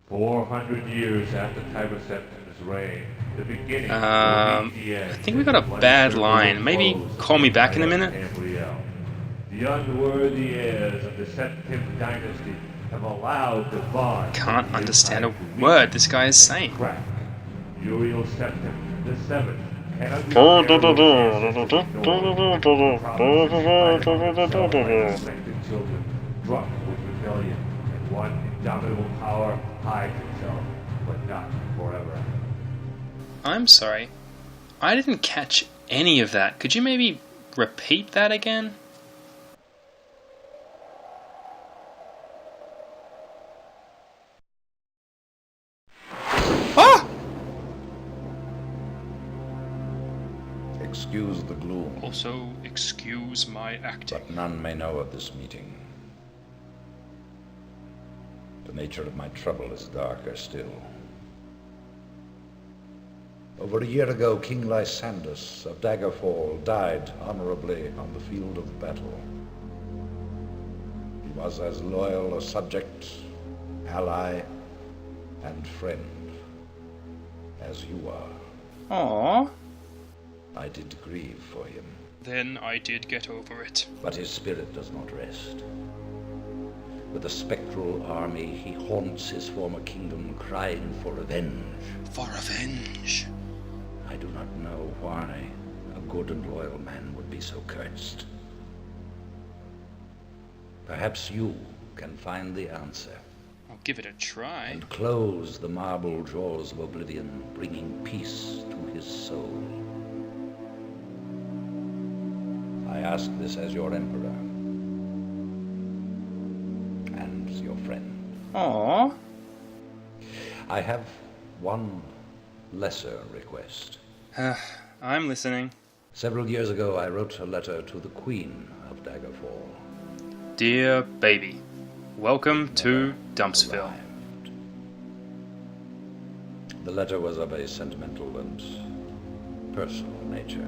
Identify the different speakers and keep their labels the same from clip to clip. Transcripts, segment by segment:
Speaker 1: 400 years after Tiber Septim's reign, the beginning
Speaker 2: I think we got a bad line. Maybe call me back in a minute?
Speaker 1: The unworthy heirs of the Septim dynasty have allowed the bond.
Speaker 2: Can't understand a word this guy is saying.
Speaker 1: Uriel Septim, the seventh, cannot be children, drunk with rebellion, and one indomitable power hides itself, but not forever.
Speaker 2: I'm sorry. I didn't catch any of that. Could you maybe repeat that again? Ah!
Speaker 3: Excuse the gloom.
Speaker 2: Also, excuse my acting.
Speaker 3: But none may know of this meeting. The nature of my trouble is darker still. Over a year ago, King Lysandus of Daggerfall died honorably on the field of battle. He was as loyal a subject, ally, and friend as you are.
Speaker 2: Aww.
Speaker 3: I did grieve for him.
Speaker 2: Then I did get over it.
Speaker 3: But his spirit does not rest. With a spectral army, he haunts his former kingdom, crying for revenge.
Speaker 2: For revenge.
Speaker 3: I do not know why a good and loyal man would be so cursed. Perhaps you can find the answer.
Speaker 2: I'll give it a try.
Speaker 3: And close the marble jaws of oblivion, bringing peace to his soul. I ask this as your emperor. And your friend.
Speaker 2: Aww.
Speaker 3: I have one lesser request.
Speaker 2: I'm listening.
Speaker 3: Several years ago, I wrote a letter to the Queen of Daggerfall.
Speaker 2: Dear baby, welcome to Dumpsville.
Speaker 3: Arrived. The letter was of a sentimental and personal nature.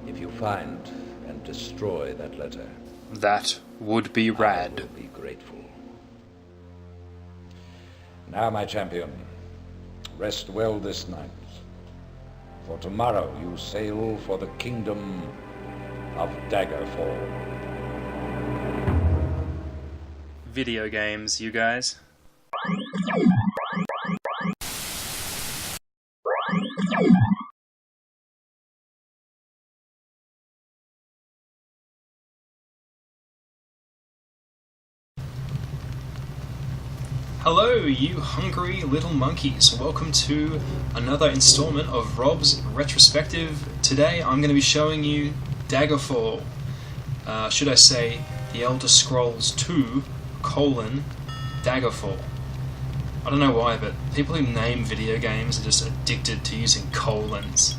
Speaker 3: If you find and destroy that letter,
Speaker 2: That would be rad.
Speaker 3: I will be grateful. Now, my champion, rest well this night, for tomorrow you sail for the kingdom of Daggerfall.
Speaker 2: Video games, you guys. Hello, you hungry little monkeys. Welcome to another installment of Rob's Retrospective. Today I'm going to be showing you Daggerfall. Should I say The Elder Scrolls 2, Daggerfall. I don't know why, but people who name video games are just addicted to using colons.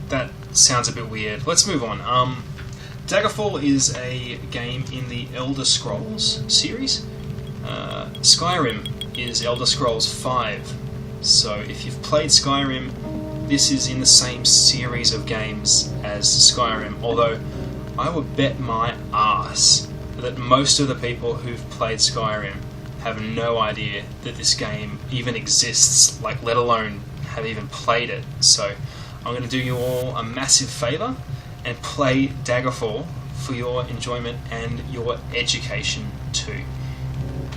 Speaker 2: That sounds a bit weird. Let's move on. Daggerfall is a game in the Elder Scrolls series. Skyrim is Elder Scrolls 5. So if you've played Skyrim, this is in the same series of games as Skyrim. Although I would bet my ass that most of the people who've played Skyrim have no idea that this game even exists, like let alone have even played it. So I'm going to do you all a massive favour and play Daggerfall for your enjoyment and your education too.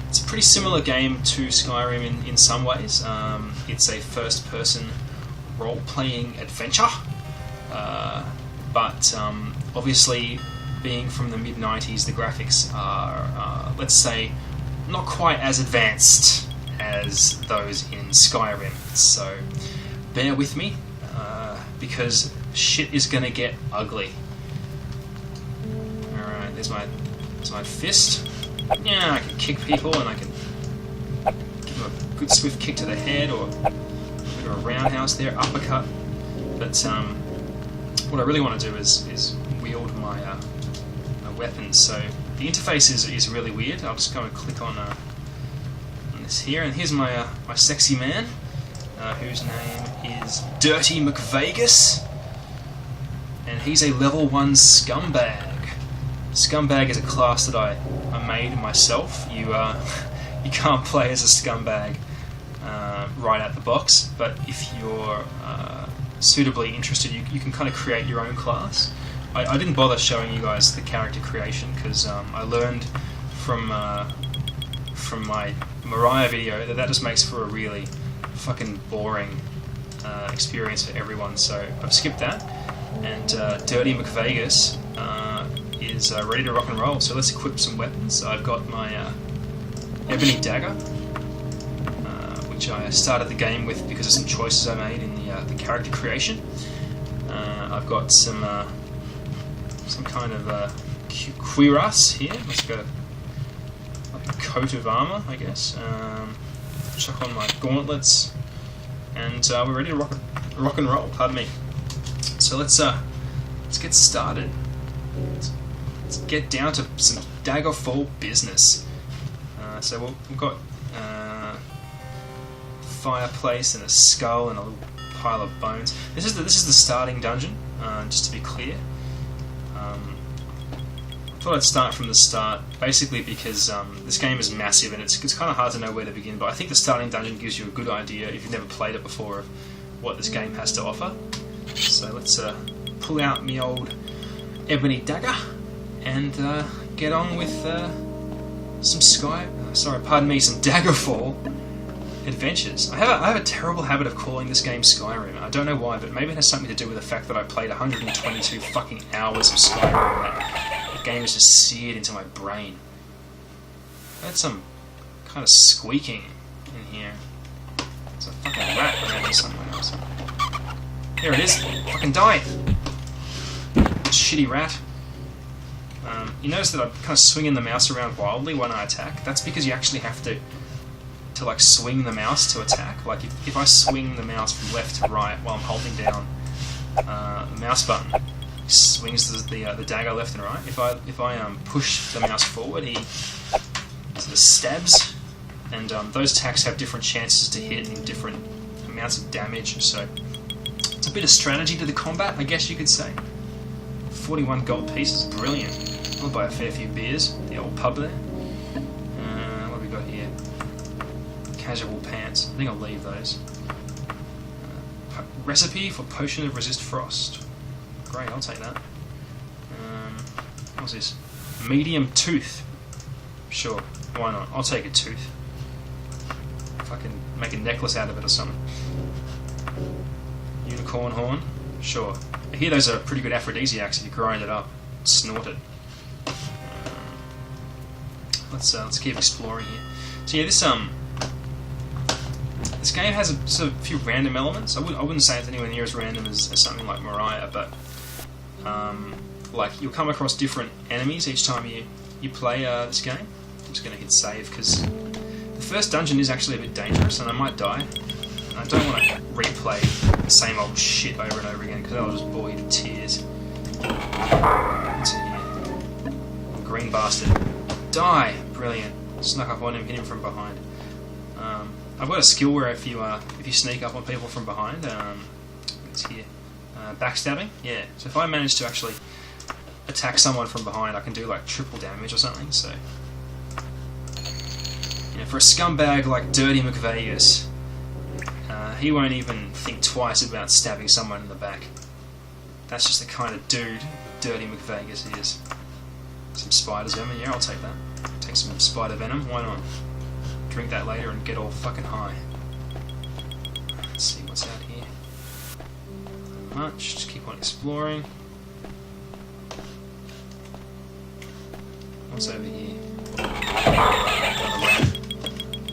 Speaker 2: It's a pretty similar game to Skyrim in some ways. It's a first-person role-playing adventure, but obviously being from the mid-90s, the graphics are, let's say, not quite as advanced as those in Skyrim. So bear with me, because shit is gonna get ugly. Alright, there's my fist. Yeah, I can kick people and I can give them a good swift kick to the head or a bit of a roundhouse there, uppercut. But what I really want to do is wield my weapons. So the interface is really weird. I'll just go and click on this here, and here's my sexy man, whose name is Dirty McVegas. And he's a level 1 scumbag. Scumbag is a class that I made myself. You you can't play as a scumbag right out the box, but if you're suitably interested, you can kind of create your own class. I didn't bother showing you guys the character creation because I learned from my Mariah video that just makes for a really fucking boring experience for everyone, so I've skipped that. And Dirty McVegas is ready to rock and roll, so let's equip some weapons. I've got my Ebony Dagger, which I started the game with because of some choices I made in the character creation. I've got some kind of cuirass here. Let's go like a coat of armor, I guess. Chuck on my gauntlets, and we're ready to rock and roll. Pardon me. So let's get started. Let's get down to some Daggerfall business. So we've got a fireplace and a skull and a little pile of bones. This is the starting dungeon. Just to be clear. I thought I'd start from the start, basically because this game is massive and it's kind of hard to know where to begin, but I think the starting dungeon gives you a good idea, if you've never played it before, of what this game has to offer. So let's pull out me old Ebony Dagger and get on with some some Daggerfall adventures. I have a terrible habit of calling this game Skyrim. I don't know why, but maybe it has something to do with the fact that I played 122 fucking hours of Skyrim. That game is just seared into my brain. I heard some kind of squeaking in here. There's a fucking rat around here somewhere else. There it is. Fucking die! Shitty rat. You notice that I'm kind of swinging the mouse around wildly when I attack. That's because you actually have to like swing the mouse to attack. Like if I swing the mouse from left to right while I'm holding down the mouse button, he swings the dagger left and right. If I push the mouse forward, he sort of stabs, and those attacks have different chances to hit and different amounts of damage. So it's a bit of strategy to the combat, I guess you could say. 41 gold pieces, brilliant. I'll buy a fair few beers at the old pub there. What have we got here? Casual pants. I think I'll leave those. Recipe for potion of resist frost. Great, I'll take that. What's this? Medium tooth. Sure, why not? I'll take a tooth. Fucking make a necklace out of it or something. Unicorn horn. Sure. I hear those are pretty good aphrodisiacs if you grind it up, snort it. Let's keep exploring here. So yeah, this game has a few random elements. I wouldn't say it's anywhere near as random as something like Mariah, but like you'll come across different enemies each time you play this game. I'm just going to hit save because the first dungeon is actually a bit dangerous and I might die. And I don't want to replay the same old shit over and over again because that'll just bore you to tears. What's in here? Green bastard. Die! Brilliant. Snuck up on him, hit him from behind. I've got a skill where if you sneak up on people from behind, it's here. Backstabbing? Yeah. So if I manage to actually attack someone from behind, I can do like triple damage or something, so... You know, for a scumbag like Dirty McVegas, he won't even think twice about stabbing someone in the back. That's just the kind of dude Dirty McVegas is. Some spider's venom, yeah, I'll take that. Take some spider venom, why not? Drink that later and get all fucking high. Let's see what's out here. Not much, just keep on exploring. What's over here? I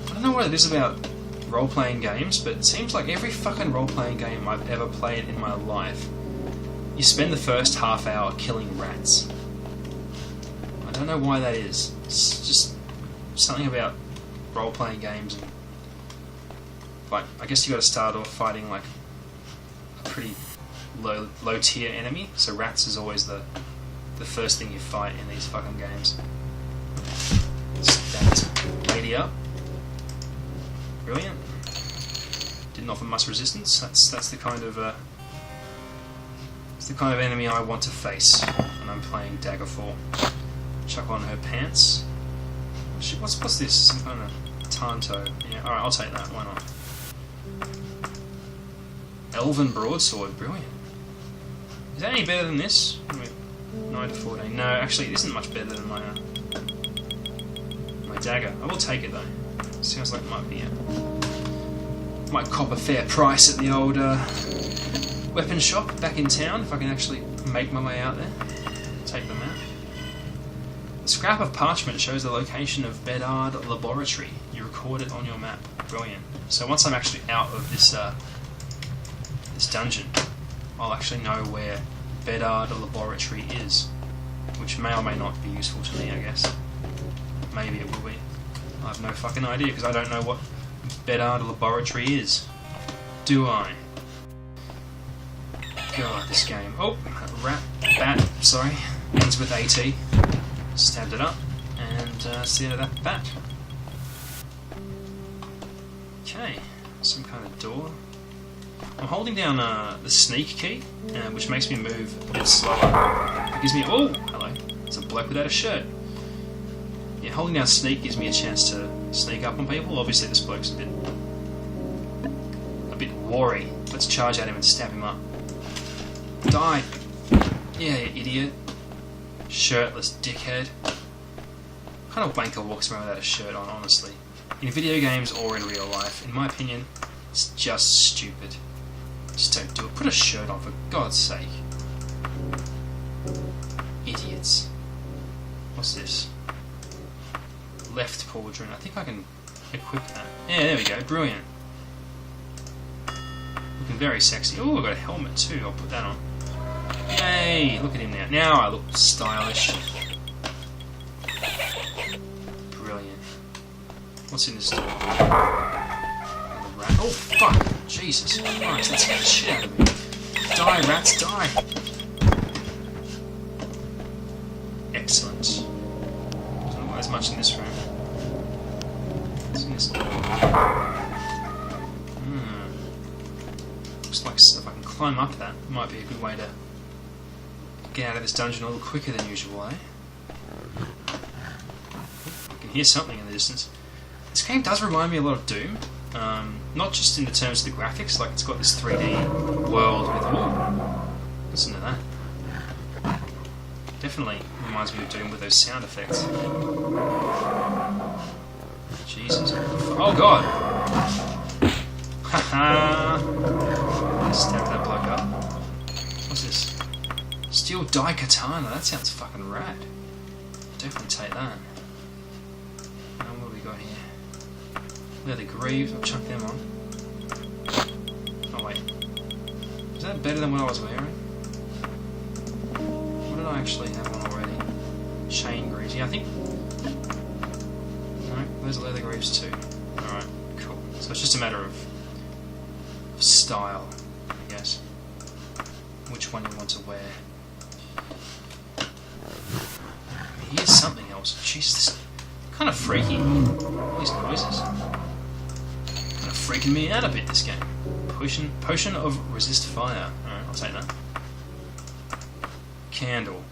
Speaker 2: don't know what it is about role-playing games, but it seems like every fucking role-playing game I've ever played in my life, you spend the first half hour killing rats. I don't know why that is. It's just something about role-playing games. And, like, I guess you got to start off fighting like a pretty low tier enemy. So rats is always the first thing you fight in these fucking games. Stab this lady up. Brilliant. Didn't offer much resistance. That's the kind of enemy I want to face when I'm playing Daggerfall. Chuck on her pants. What's this? Some kind of Tanto. Yeah, alright, I'll take that. Why not? Elven broadsword. Brilliant. Is that any better than this? 9 to 14. No, actually, it isn't much better than my dagger. I will take it though. Sounds like it might be might cop a fair price at the old weapon shop back in town if I can actually make my way out there. Take them out. The scrap of parchment shows the location of Bedard Laboratory. You record it on your map. Brilliant. So once I'm actually out of this this dungeon, I'll actually know where Bedard Laboratory is, which may or may not be useful to me, I guess. Maybe it will be. I have no fucking idea because I don't know what Bedard Laboratory is. Do I? God, this game. Oh, bat, sorry. Ends with AT. Stabbed it up, and that's the end of that bat. Okay, some kind of door. I'm holding down the sneak key, which makes me move a bit slower. It gives me... Oh, hello. It's a bloke without a shirt. Yeah, holding down sneak gives me a chance to sneak up on people. Obviously this bloke's a bit wary. Let's charge at him and stab him up. Die! Yeah, you idiot. Shirtless dickhead. What kind of wanker walks around without a shirt on, honestly? In video games or in real life, in my opinion, it's just stupid. Just don't do it. Put a shirt on, for God's sake. Idiots. What's this? Left pauldron. I think I can equip that. Yeah, there we go. Brilliant. Looking very sexy. Oh, I've got a helmet too. I'll put that on. Yay! Look at him now. Now I look stylish. Brilliant. What's in this door? Rat. Oh, fuck! Jesus Christ, that scared the shit out of me. Die, rats, die! Excellent. Don't know why there's much in this room. What's in this door? Looks like if I can climb up that, it might be a good way to get out of this dungeon a little quicker than usual, eh? I can hear something in the distance. This game does remind me a lot of Doom. Not just in the terms of the graphics, like it's got this 3D world with... Oh, listen to that. Definitely reminds me of Doom with those sound effects. Jesus. Oh god! Haha! Stab that bloke up. What's this? Steel die katana, that sounds fucking rad. Definitely take that. Now what have we got here? Leather greaves, I'll chuck them on. Oh wait. Is that better than what I was wearing? What did I actually have on already? Chain greaves, yeah I think... No, those are leather greaves too. Alright, cool. So it's just a matter of style, I guess. Which one you want to wear. Here's something else. Jeez, this kind of freaky. All these noises. Kind of freaking me out a bit, this game. Potion of resist fire. Alright, I'll take that. Candle.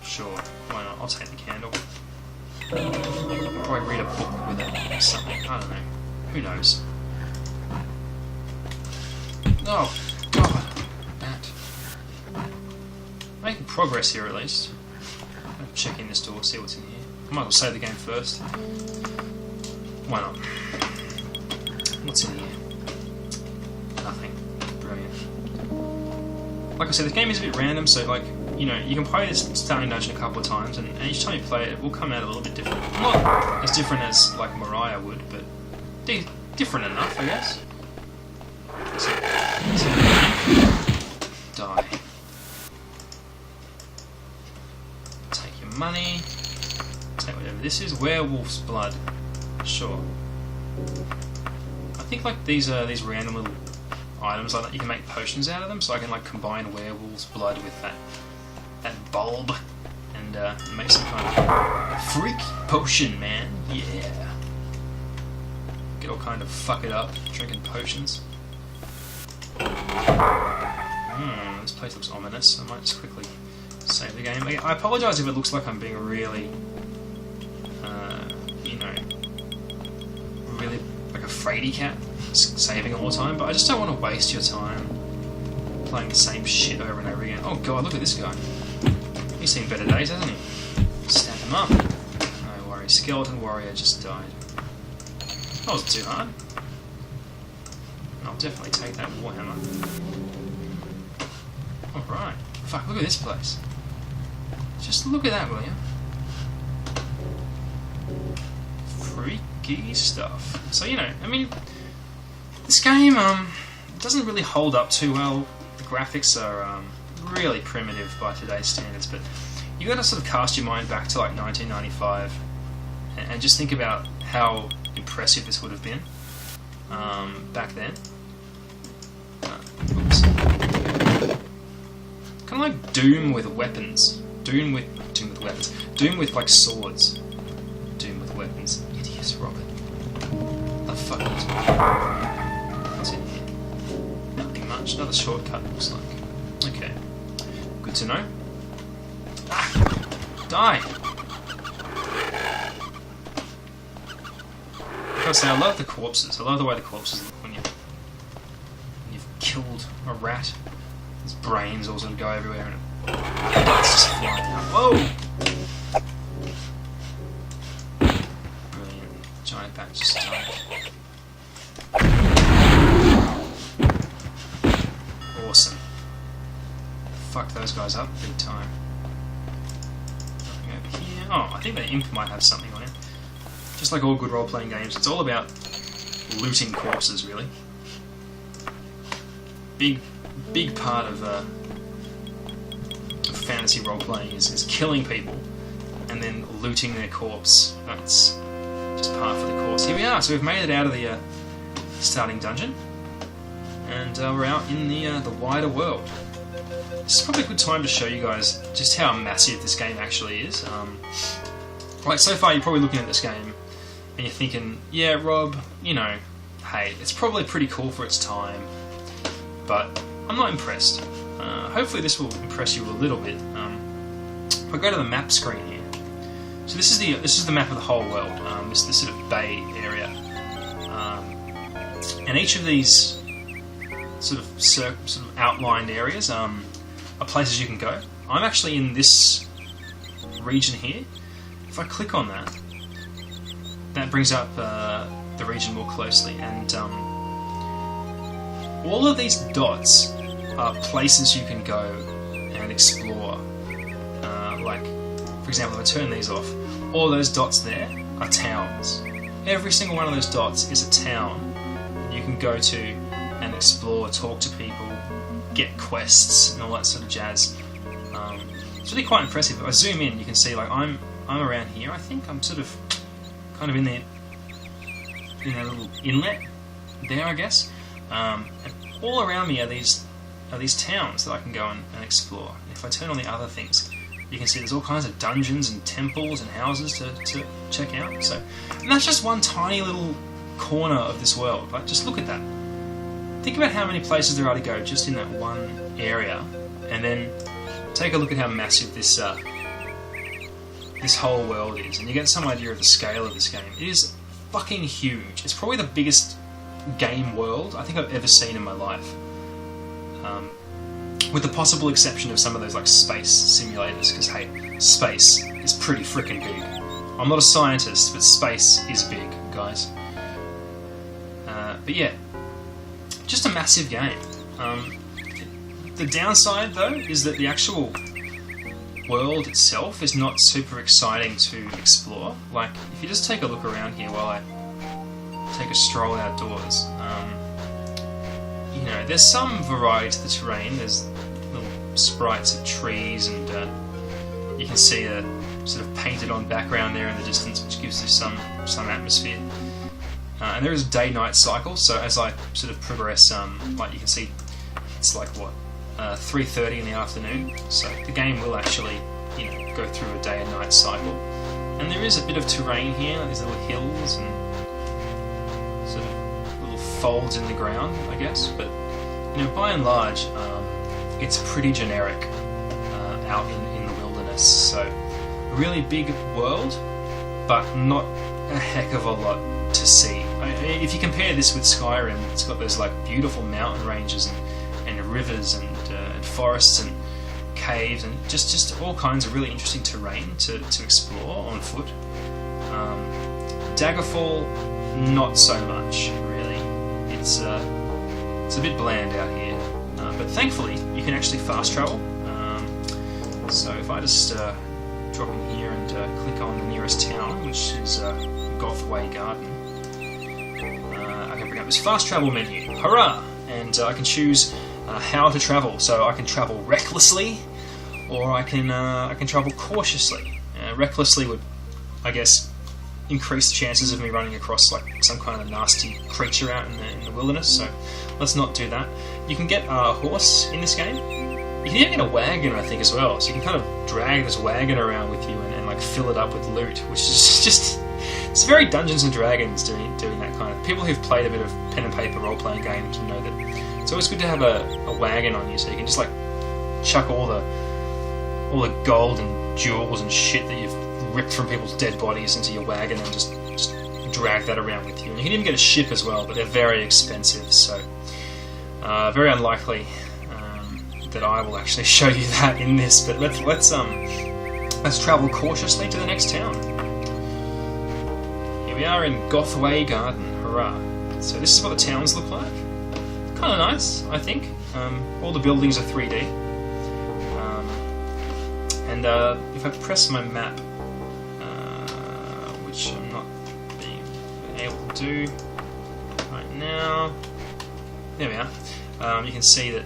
Speaker 2: Sure, why not? I'll take the candle. I'll probably read a book with it or something. I don't know. Who knows? Oh, God. Bat. Making progress here, at least. I'll check in this door, see what's in here. I might as well save the game first. Why not? What's in here? Nothing. Brilliant. Like I said, the game is a bit random, so, like, you know, you can play this starting dungeon a couple of times, and each time you play it, it will come out a little bit different. Not as different as, like, Mariah would, but different enough, I guess. Die. Take your money. Take whatever this is. Werewolf's blood. Sure. I think like these random little items like that, you can make potions out of them. So I can like combine werewolf's blood with that bulb and make some kind of freak potion, man. Yeah. Get all kind of fuck it up drinking potions. This place looks ominous. I might just quickly save the game. I apologise if it looks like I'm being really, really like a fraidy cat, saving all the time, but I just don't want to waste your time playing the same shit over and over again. Oh god, look at this guy. He's seen better days, hasn't he? Snap him up. No worries, Skeleton Warrior just died. That wasn't too hard. I'll definitely take that Warhammer. Alright. Fuck, look at this place. Just look at that, will you? Freaky stuff. So, I mean, this game, doesn't really hold up too well. The graphics are, really primitive by today's standards, but you gotta sort of cast your mind back to, like, 1995 and just think about how impressive this would have been, back then. Oops. Kind of like Doom with weapons. Doom with weapons. Doom with like swords. Doom with weapons. Idiot, Robert. What the fuck is what's in here? Nothing much. Another shortcut, looks like. Okay. Good to know. Ah! Die! I gotta say, I love the corpses. I love the way the corpses look when you've killed a rat. His brains all sort of go everywhere and it's just flying out. Whoa! Brilliant. Giant bat just died. Awesome. Fuck those guys up big time. Nothing over here. Oh, I think the imp might have something on it. Just like all good role-playing games, it's all about looting corpses, really. Big part of fantasy role-playing is killing people and then looting their corpse. That's just part for the course. Here we are, so we've made it out of the starting dungeon, and we're out in the wider world. This is probably a good time to show you guys just how massive this game actually is. Like, so far you're probably looking at this game and you're thinking, yeah, Rob, hey, it's probably pretty cool for its time, but I'm not impressed. Hopefully this will impress you a little bit. If I go to the map screen here, so this is the map of the whole world. This sort of bay area, and each of these sort of outlined areas are places you can go. I'm actually in this region here. If I click on that, that brings up the region more closely, and all of these dots are places you can go and explore. Like, for example, if I turn these off, all those dots there are towns. Every single one of those dots is a town you can go to and explore, talk to people, get quests, and all that sort of jazz. It's really quite impressive. If I zoom in, you can see, like, I'm around here. I think I'm sort of kind of in a little inlet there, I guess. And all around me are these towns that I can go and explore. And if I turn on the other things, you can see there's all kinds of dungeons and temples and houses to check out. So, and that's just one tiny little corner of this world. Like, just look at that. Think about how many places there are to go just in that one area, and then take a look at how massive this whole world is, and you get some idea of the scale of this game. It is fucking huge. It's probably the biggest game world I think I've ever seen in my life. With the possible exception of some of those like space simulators, because hey, space is pretty freaking big. I'm not a scientist, but space is big, guys. But yeah, just a massive game. The downside, though, is that the actual world itself is not super exciting to explore. Like, if you just take a look around here while I take a stroll outdoors, there's some variety to the terrain. There's little sprites of trees, and you can see a sort of painted-on background there in the distance, which gives you some atmosphere. And there is a day-night cycle, so as I sort of progress, like you can see, it's like, 3:30 in the afternoon, so the game will actually, go through a day and night cycle. And there is a bit of terrain here, like these little hills and sort of little folds in the ground, I guess, but, by and large, it's pretty generic. out in the wilderness. So, a really big world, but not a heck of a lot to see. If you compare this with Skyrim, it's got those like beautiful mountain ranges and rivers and forests and caves and just all kinds of really interesting terrain to explore on foot. Daggerfall, not so much really. It's a bit bland out here, but thankfully you can actually fast travel. So if I just drop in here and click on the nearest town, which is Gothway Garden, I can bring up this fast travel menu. Hurrah! And I can choose how to travel. So I can travel recklessly, or I can travel cautiously. Recklessly would, I guess, increase the chances of me running across like some kind of nasty creature out in the wilderness. So let's not do that. You can get a horse in this game. You can even get a wagon, I think, as well. So you can kind of drag this wagon around with you and like fill it up with loot, which is just it's very Dungeons and Dragons doing that kind of. People who've played a bit of pen and paper role playing games know that it's always good to have a wagon on you, so you can just like chuck all the gold and jewels and shit that you've ripped from people's dead bodies into your wagon and just drag that around with you. And you can even get a ship as well, but they're very expensive, so very unlikely that I will actually show you that in this. But let's travel cautiously to the next town. Here we are in Gothway Garden. Hurrah! So this is what the towns look like. Kind of nice, I think. All the buildings are 3D. And if I press my map, which I'm not being able to do right now, there we are. You can see that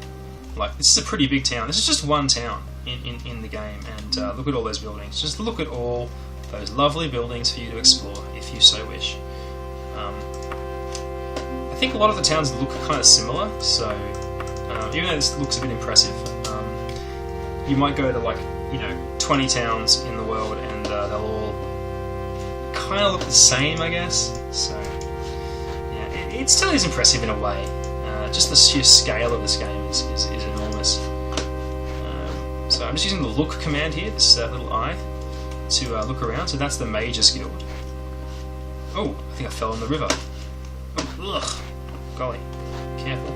Speaker 2: like this is a pretty big town. This is just one town in the game, and look at all those buildings. Just look at all those lovely buildings for you to explore if you so wish. I think a lot of the towns look kind of similar, so even though this looks a bit impressive, you might go to like 20 towns in the world and they'll all kind of look the same, I guess. So yeah, it still is impressive in a way. Just the sheer scale of this game is enormous. So I'm just using the look command here, this little eye, to look around. So that's the Mages Guild. Oh, I think I fell in the river. Oh, ugh. Golly, careful.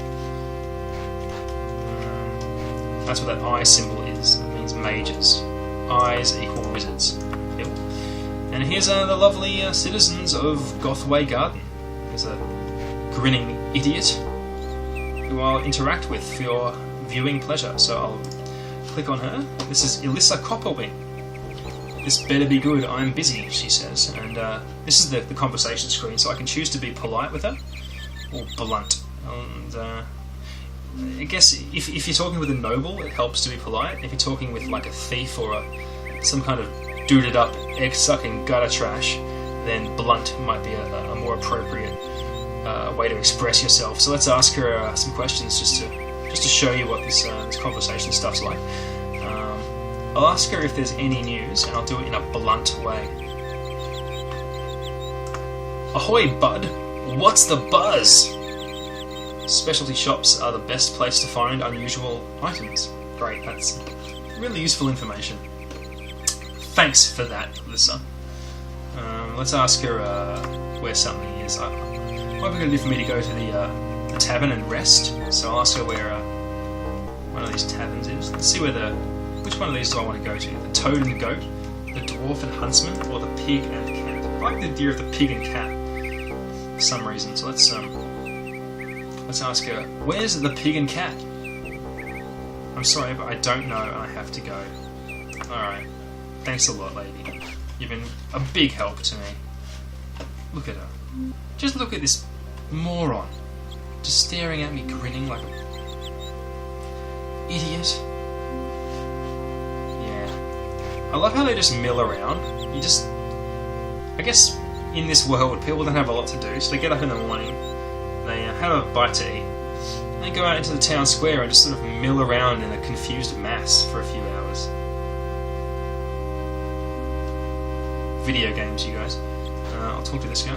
Speaker 2: That's what that eye symbol is. It means mages. Eyes equal wizards. Yep. And here's the lovely citizens of Gothway Garden. There's a grinning idiot who I'll interact with for your viewing pleasure. So I'll click on her. This is Elissa Copperwing. This better be good, I'm busy, she says. And this is the conversation screen, so I can choose to be polite with her, or blunt. And I guess if you're talking with a noble, it helps to be polite. If you're talking with like a thief or some kind of duded up, egg-sucking gutter trash, then blunt might be a more appropriate way to express yourself. So let's ask her some questions just to show you what this conversation stuff's like. I'll ask her if there's any news, and I'll do it in a blunt way. Ahoy, bud! What's the buzz? Specialty shops are the best place to find unusual items. Great, that's really useful information. Thanks for that, Alyssa. Let's ask her where something is. Might be good for me to go to the tavern and rest. So I'll ask her where one of these taverns is. Let's see which one of these do I want to go to? The Toad and Goat, the Dwarf and Huntsman, or the Pig and Cat? I like the idea of the Pig and Cat for some reason. So let's ask her, where's the Pig and Cat? I'm sorry, but I don't know and I have to go. Alright. Thanks a lot, lady. You've been a big help to me. Look at her. Just look at this moron. Just staring at me, grinning like an idiot. Yeah. I love how they just mill around. I guess in this world, people don't have a lot to do, so they get up in the morning, they have a bite to eat, and they go out into the town square and just sort of mill around in a confused mass for a few hours. Video games, you guys. I'll talk to this guy.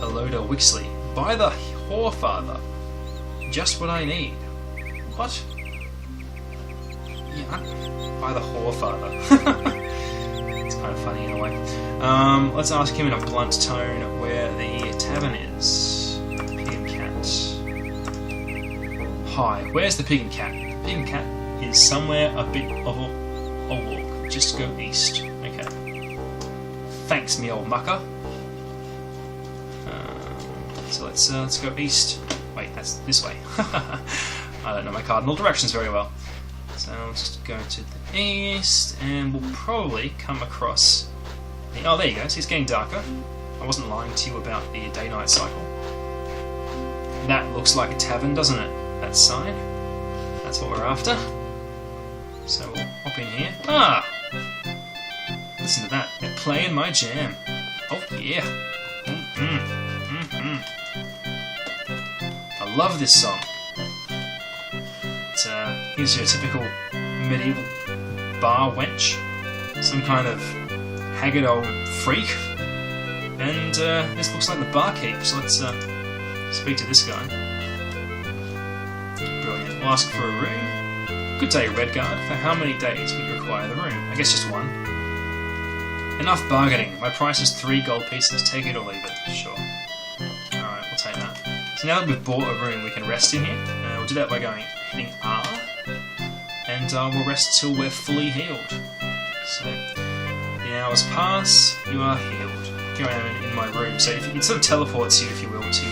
Speaker 2: Aloda Wixley. By the Whorefather. Just what I need. What? yuck, by the whore father. It's kind of funny in a way. Let's ask him in a blunt tone where the tavern is. Pig and cat. Hi, where's the pig and cat? The pig and cat is somewhere a bit of a walk. Just go east. Okay. Thanks, me old mucker. So let's go east. Wait, that's this way. I don't know my cardinal directions very well. So I'll just go to the east, and we'll probably come across... Oh, there you go. So it's getting darker. I wasn't lying to you about the day-night cycle. That looks like a tavern, doesn't it? That sign. That's what we're after. So we'll hop in here. Ah! Listen to that. They're playing my jam. Oh, yeah. I love this song. It gives you a typical medieval bar wench. Some kind of haggard old freak. And this looks like the barkeep, so let's speak to this guy. Brilliant. We'll ask for a room. Good day, Redguard. For how many days would you require the room? I guess just one. Enough bargaining. My price is 3 gold pieces. Take it or leave it. Sure. Alright, we'll take that. So now that we've bought a room, we can rest in here. We'll do that by hitting R. And we'll rest till we're fully healed. So, the hours pass, you are healed. Here I am in my room. So it sort of teleports you, if you will, to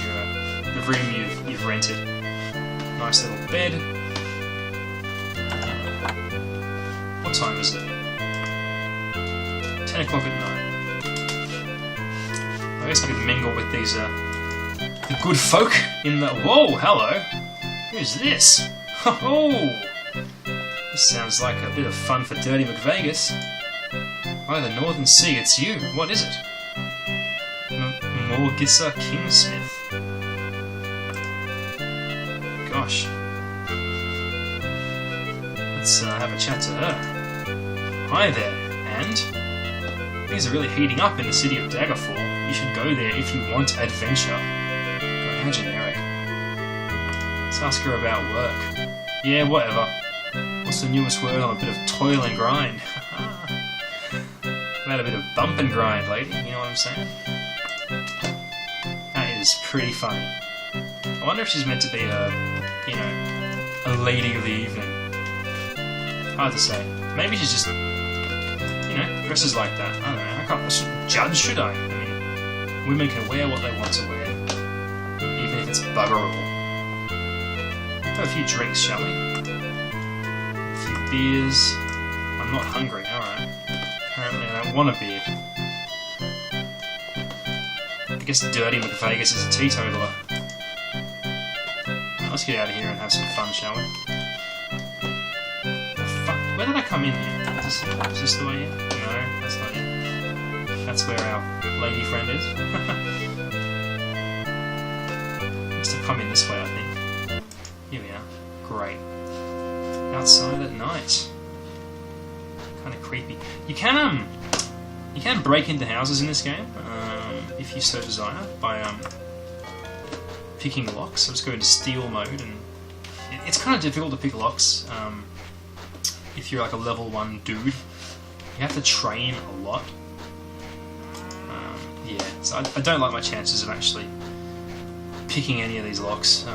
Speaker 2: the room you've rented. Nice little bed. What time is it? 10 o'clock at night. I guess we could mingle with these the good folk in the... Whoa, hello! Who's this? Oh! This sounds like a bit of fun for Dirty McVegas. By the Northern Sea, it's you. What is it? Morgissa Kingsmith. Gosh. Let's have a chat to her. Hi there, and? Things are really heating up in the city of Daggerfall. You should go there if you want adventure. God, how generic. Let's ask her about work. Yeah, whatever. What's the newest word on a bit of toil and grind? About a bit of bump and grind, lady, you know what I'm saying? That is pretty funny. I wonder if she's meant to be a lady of the evening. Hard to say. Maybe she's just, dresses like that. I don't know, I shouldn't judge, should I? I mean, women can wear what they want to wear, even if it's bugger all. Have a few drinks, shall we? A few beers. I'm not hungry, alright. Apparently I don't want a beer. I guess Dirty McVegas is a teetotaler. Let's get out of here and have some fun, shall we? Oh, fuck. Where did I come in here? Is this the way in? No, that's not it. That's where our lady friend is. Must have come in this way, I think. Here we are. Great. Outside at night. Kind of creepy. You can break into houses in this game if you so desire by picking locks. I'm just going to steal mode, and it's kind of difficult to pick locks if you're like a level 1 dude. You have to train a lot. Yeah, so I don't like my chances of actually picking any of these locks.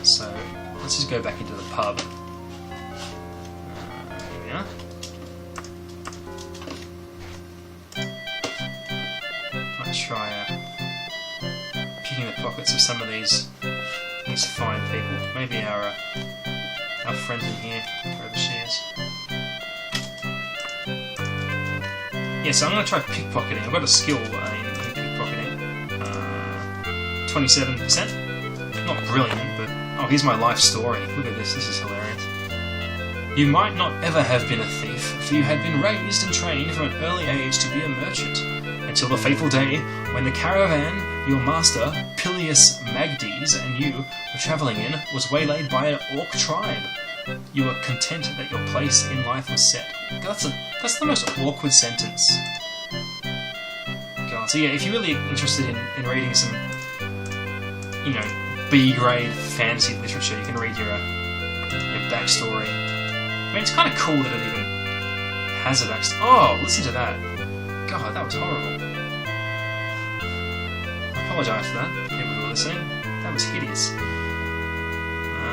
Speaker 2: So let's just go back into the pub. Here we are. Might try picking the pockets of some of these fine people. Maybe our friend in here, wherever she is. Yeah, so I'm going to try pickpocketing. I've got a skill in pickpocketing. 27%. Not brilliant, but... Oh, here's my life story. Look at this is hilarious. You might not ever have been a thief, for you had been raised and trained from an early age to be a merchant, until the fateful day when the caravan your master, Pilius Magdes, and you were travelling in was waylaid by an orc tribe. You were content that your place in life was set. That's the most awkward sentence. God, so yeah, if you're really interested in reading some, B-grade fantasy literature, you can read your backstory mean, it's kind of cool that it even has a backstory. Oh, listen to that. God, that was horrible. I apologise for that, people who are listening. That was hideous.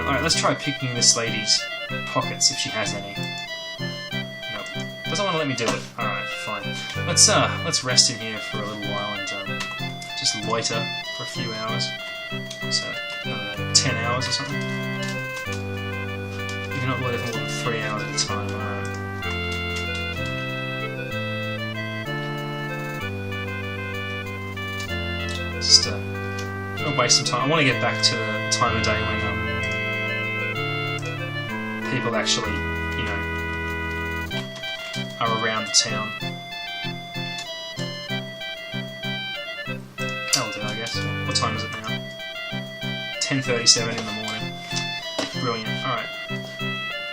Speaker 2: Alright, let's try picking this lady's pockets if she has any. Nope. Doesn't want to let me do it. Alright, fine. Let's rest in here for a little while and just loiter for a few hours. So, 10 hours or something. You cannot loiter for more than 3 hours at a time. Alright. Just don't waste some time. I want to get back to the time of day when people actually, you know, are around the town. That'll do, I guess. What time is it now? 10:37 in the morning. Brilliant. Alright.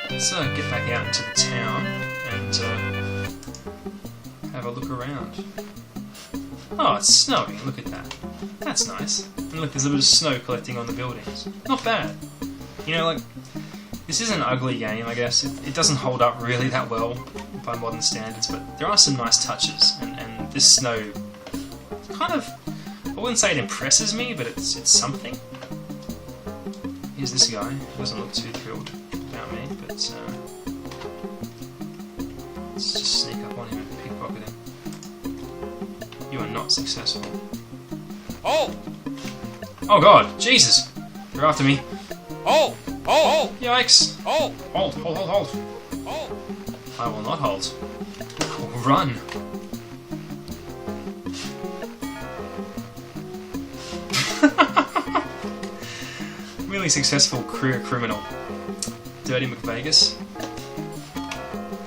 Speaker 2: Let's get back out into the town and have a look around. Oh, it's snowing. Look at that. That's nice. And look, there's a bit of snow collecting on the buildings. Not bad. You know, like, this is an ugly game, I guess. It doesn't hold up really that well by modern standards, but there are some nice touches, and this snow kind of, I wouldn't say it impresses me, but it's something. Here's this guy. He doesn't look too thrilled about me, but let's just sneak up on him and pickpocket him. You are not successful.
Speaker 3: Oh!
Speaker 2: Oh god, Jesus! They're after me.
Speaker 3: Oh! Oh!
Speaker 2: Yikes!
Speaker 3: Oh!
Speaker 2: Hold, hold, hold, hold.
Speaker 3: Oh!
Speaker 2: I will not hold. I will run. Really successful career criminal. Dirty McVegas.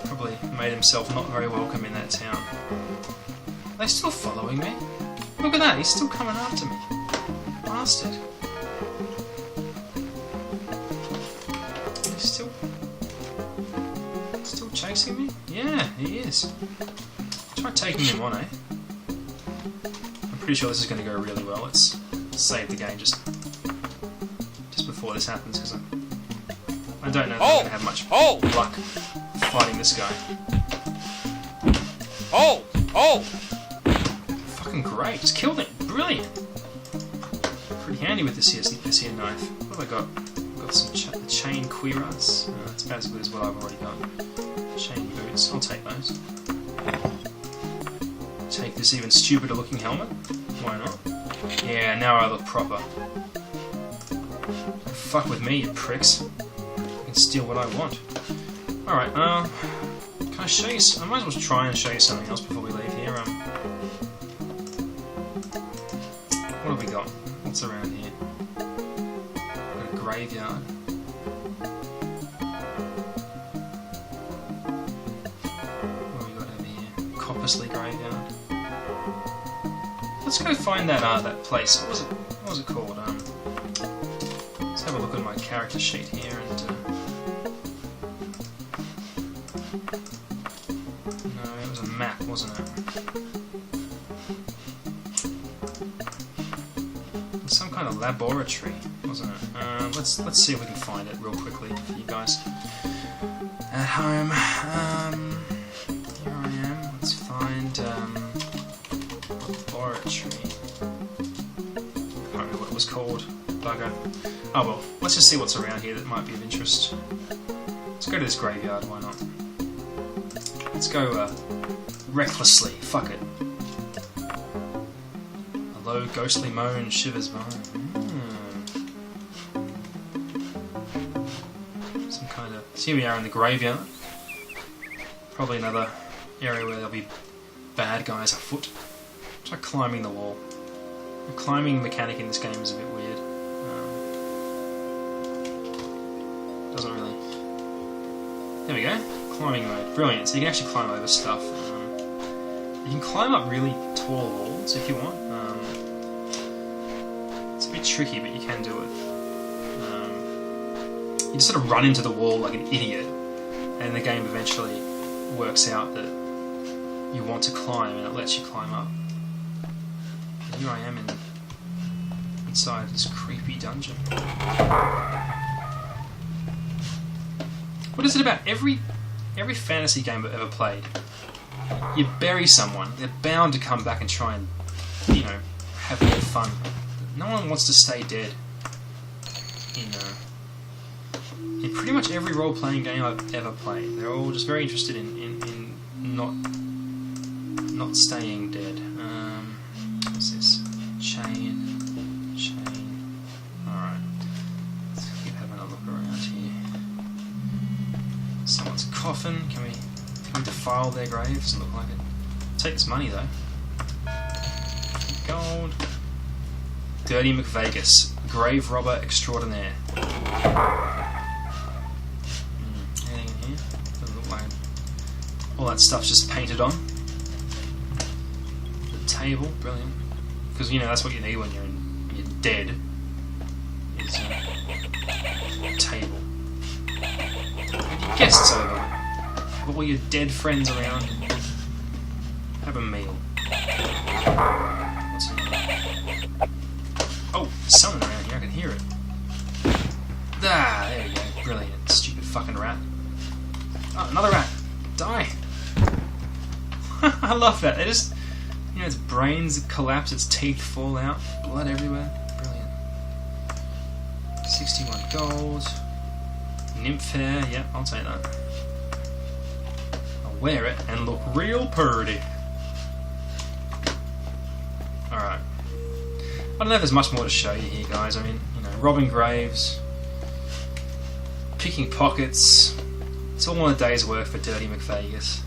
Speaker 2: Probably made himself not very welcome in that town. Are they still following me? Look at that, he's still coming after me. Bastard. He's still chasing me? Yeah, he is. Try taking him on, eh? I'm pretty sure this is going to go really well. Let's save the game just before this happens, because I don't know if I'm going to have much luck fighting this guy.
Speaker 3: Oh! Oh!
Speaker 2: Fucking great, just killed him. Brilliant. Pretty handy with this here knife. What have I got? Got some chain cuirass. That's about as good as what I've already got. Chain boots. I'll take those. Take this even stupider looking helmet. Why not? Yeah, now I look proper. Don't fuck with me, you pricks. You can steal what I want. Alright, can I show you... I might as well try and show you something else before we leave here. What have we got? What's around here? Got a graveyard. What have we got over here? Coppersley graveyard. Let's go find that that place. What was it called? Let's have a look at my character sheet here and. No, it was a map, wasn't it? Some kind of laboratory, wasn't it? Let's see if we can find it real quickly for you guys at home. Here I am. Let's find laboratory. I can't remember what it was called. Bugger. Oh well. Let's just see what's around here that might be of interest. Let's go to this graveyard. Why not? Let's go recklessly. Fuck it. Low ghostly moan shivers bone. Some kind of... So here we are in the graveyard. Probably another area where there'll be bad guys afoot. Try climbing the wall. The climbing mechanic in this game is a bit weird. Doesn't really... There we go. Climbing mode. Brilliant. So you can actually climb over stuff. You can climb up really tall walls if you want. It's a bit tricky, but you can do it. You just sort of run into the wall like an idiot, and the game eventually works out that you want to climb, and it lets you climb up. And here I am inside this creepy dungeon. What is it about every fantasy game I've ever played? You bury someone, they're bound to come back and try and, you know, have more fun. No one wants to stay dead. In pretty much every role-playing game I've ever played, they're all just very interested in not staying dead. What's this? Chain. Alright. Let's keep having a look around here. Someone's coffin. Can we defile their graves? Doesn't look like it. Takes money though. Gold. Dirty McVegas. Grave robber extraordinaire. Anything in here? Doesn't look like it. All that stuff's just painted on. The table, brilliant. Because, you know, that's what you need when you're dead. Is a table. Your guests over. Have all your dead friends around. Have a meal. What's in here? Oh, there's someone around here. I can hear it. Ah, there you go. Brilliant. Stupid fucking rat. Oh, another rat. Die. I love that. They just, you know, its brains collapse, its teeth fall out, blood everywhere. Brilliant. 61 gold. Nymph hair. Yep, I'll take that. I'll wear it and look real purty. Alright. I don't know if there's much more to show you here, guys. I mean, you know, robbing graves, picking pockets. It's all in a day's work for Dirty McVegas.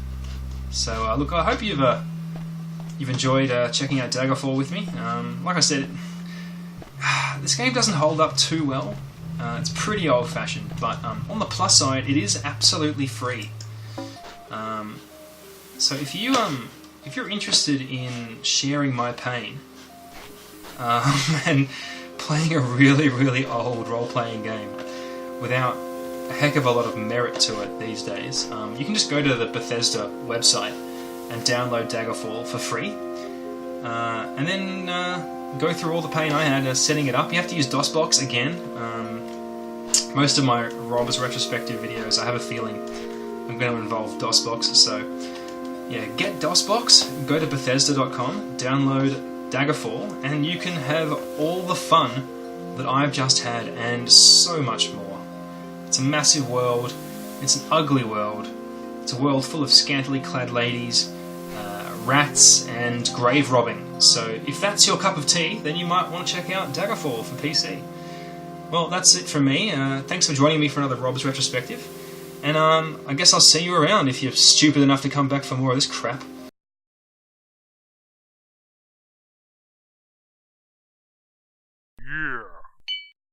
Speaker 2: So, look, I hope you've enjoyed checking out Daggerfall with me. Like I said, this game doesn't hold up too well. It's pretty old-fashioned, but on the plus side, it is absolutely free. So if you're interested in sharing my pain and playing a really, really old role-playing game without a heck of a lot of merit to it these days, you can just go to the Bethesda website and download Daggerfall for free, and then go through all the pain I had setting it up. You have to use DOSBox again. Most of my Rob's retrospective videos, I have a feeling I'm going to involve DOSBox, so yeah, get DOSBox, go to Bethesda.com, download Daggerfall, and you can have all the fun that I've just had and so much more. It's a massive world, it's an ugly world, it's a world full of scantily clad ladies, rats, and grave robbing. So if that's your cup of tea, then you might want to check out Daggerfall for PC. Well, that's it from me. Thanks for joining me for another Rob's Retrospective. And I guess I'll see you around if you're stupid enough to come back for more of this crap.
Speaker 4: Yeah.